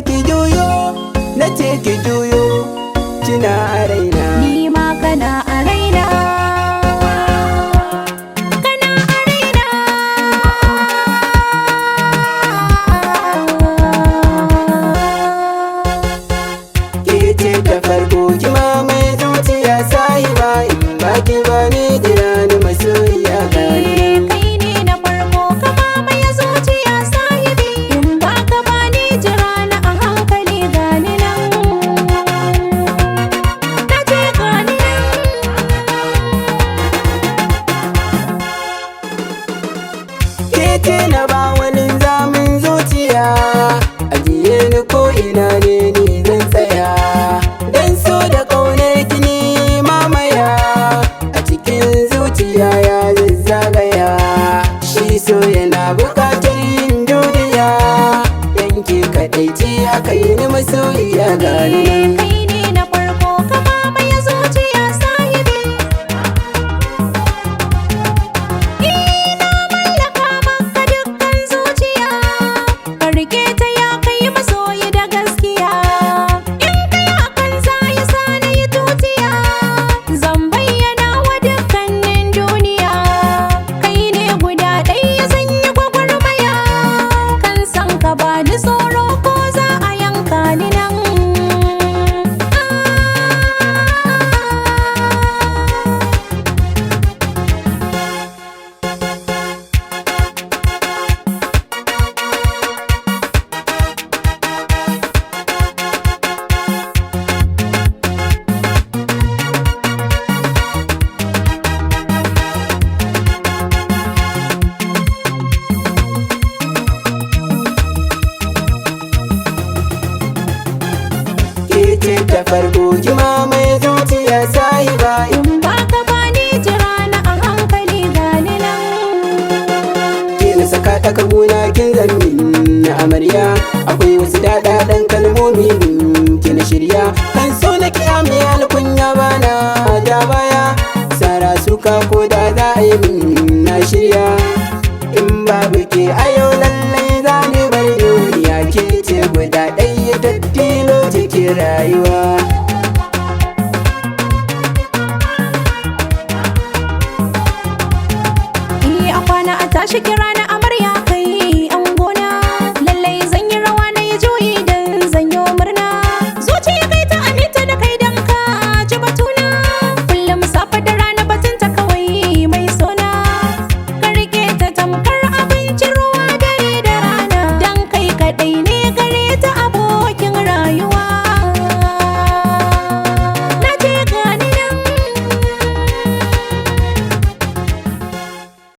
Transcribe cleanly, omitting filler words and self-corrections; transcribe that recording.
ki juyo, na ce ki juyo, kina a raina. Ni ma kana a raina. Kana a raina. Ke ce ta farko ki mamaye zuciya sahiba, in ba ki ba ni jira ni masoyiya gani. Kai ne na farko ka mamaye zuciya sahibi, in ba ka ba ni jira na a hankali gani nan. Na ce gani nan. Ke ce na ba wani zamin zuciya, ajiye ni ko ina ne ni zan tsaya. Dan so da ƙaunar ki ni mamaya, a cikin zuciya ya zazzagaya. Shi so yana buƙatar yin duniya, yanke kaɗai ce aka yi ni masoyiya gani nan. Kai ne na farko ka mamaye zuciya sahibi. Ina mallaka maka dukkan zuciya, ka rike ta ya kai masoyi da gaskiya. In kai hakan za ya sa na yi tutiya, zan bayyana wa dukkanin duniya. Kai ne guda ɗaya zan yi gwagwarmaya, kan san ka ba ni tsoro ko za a yanka ni nan. Ke ce ta farko ki mamaye zuciya sahiba, In ba ka ba ni jira na a hankali gani nan. ke na saka ta kaguna kin zammi na amarya. Akwai wasu daɗaɗen kalmomi ki na shirya, kan so na kiyame alkunya bana ja baya. Sara suka ko da za a yi min na shirya, in babu ke a yau lallai za ni bar duniya. Ke ce guda ɗaya ta tilo cikin rayuwa.